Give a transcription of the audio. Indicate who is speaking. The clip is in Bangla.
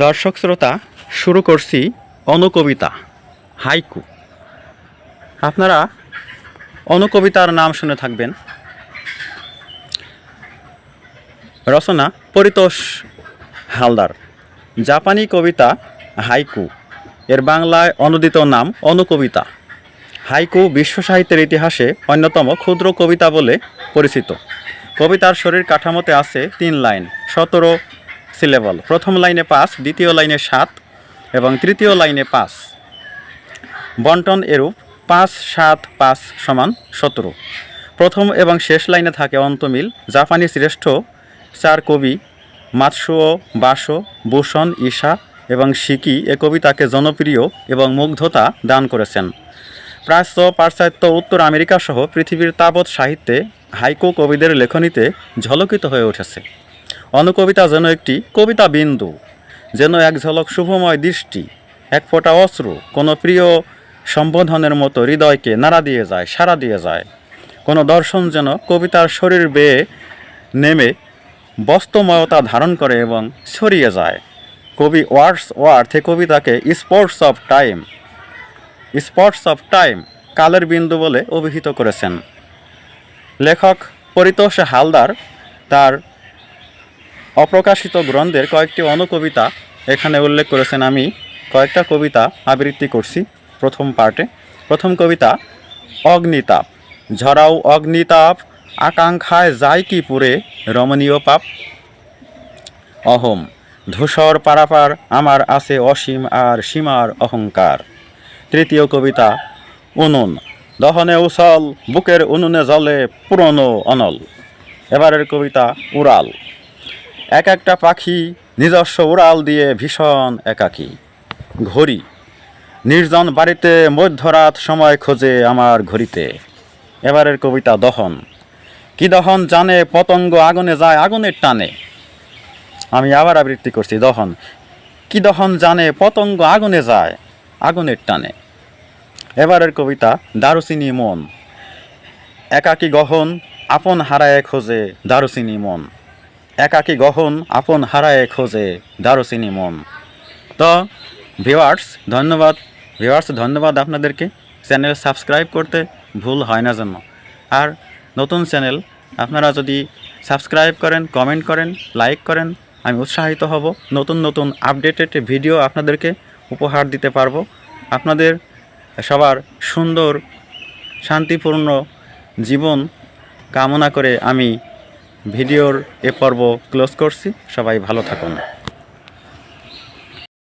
Speaker 1: দর্শক শ্রোতা, শুরু করছি অনুকবিতা হাইকু। আপনারা অনুকবিতার নাম শুনে থাকবেন। রচনা পরিতোষ হালদার। জাপানি কবিতা হাইকু, এর বাংলায় অনুদিত নাম অনুকবিতা। হাইকু বিশ্ব সাহিত্যের ইতিহাসে অন্যতম ক্ষুদ্র কবিতা বলে পরিচিত। কবিতার শরীর কাঠামোতে আছে 3 লাইন, 17 সিলেবল। প্রথম লাইনে 5, দ্বিতীয় লাইনে 7 এবং তৃতীয় লাইনে 5। বন্টন এরূপ 5, 7, 5 সমান 17। প্রথম এবং শেষ লাইনে থাকে অন্তমিল। জাপানি শ্রেষ্ঠ 4 কবি মাতসুও বাসো, বুশন ইশা এবং শিকি এ কবিতাকে জনপ্রিয় এবং মুগ্ধতা দান করেছেন। প্রাচ্য, পাশ্চাত্য, উত্তর আমেরিকা সহ পৃথিবীর তাবৎ সাহিত্যে হাইকু কবিদের লেখনীতে ঝলকিত হয়ে উঠেছে। অনুকবিতা যেন একটি কবিতা বিন্দু, যেন এক ঝলক শুভময় দৃষ্টি, এক ফোঁটা অশ্রু, কোনো প্রিয় সম্বোধনের মতো হৃদয়কে নাড়া দিয়ে যায়, সাড়া দিয়ে যায়। কোনো দর্শন যেন কবিতার শরীর বেয়ে নেমে বস্তময়তা ধারণ করে এবং ছড়িয়ে যায়। কবি ওয়ার্ডসওয়ার্থ কবিতাকে স্পটস অফ টাইম, কালের বিন্দু বলে অভিহিত করেছেন। লেখক পরিতোষ হালদার তার অপ্রকাশিত গ্রন্থের কয়েকটি অনুকবিতা এখানে উল্লেখ করেছেন। আমি কয়েকটা কবিতা আবৃত্তি করছি প্রথম পার্টে। প্রথম কবিতা অগ্নিতাপ। ঝরাও অগ্নিতাপ, আকাঙ্ক্ষায় যায় কি পুরে, রমণীয় পাপ। অহম, ধূসর পারাপার, আমার আছে অসীম আর সীমার অহংকার। তৃতীয় কবিতা উনুন। দহনে উছল, বুকের উনুনে জলে পুরনো অনল। এবারের কবিতা উড়াল। এক একটা পাখি নিজস্ব উড়াল দিয়ে ভীষণ একাকী। ঘড়ি। নির্জন বাড়িতে মধ্যরাত সময় খোঁজে আমার ঘড়িতে। এবারের কবিতা দহন। কি দহন জানে পতঙ্গ আগুনে যায় আগুনের টানে। আমি আবার আবৃত্তি করছি দহন। কি দহন জানে পতঙ্গ আগুনে যায় আগুনের টানে। এবারের কবিতা দারুচিনি মন। একাকী গহন আপন হারায় খোঁজে দারুচিনি মন। একাকী গহন আপন হারায় খোঁজে দারুচিনি মন। তো ভিউয়ার্স ধন্যবাদ আপনাদেরকে। চ্যানেল সাবস্ক্রাইব করতে ভুল হয় না যেন। আর নতুন চ্যানেল, আপনারা যদি সাবস্ক্রাইব করেন, কমেন্ট করেন, লাইক করেন, আমি উৎসাহিত হব। নতুন আপডেটেড ভিডিও আপনাদেরকে উপহার দিতে পারবো। আপনাদের সবার সুন্দর শান্তিপূর্ণ জীবন কামনা করে আমি ভিডিওর এ পর্ব ক্লোজ করছি। সবাই ভালো থাকুন।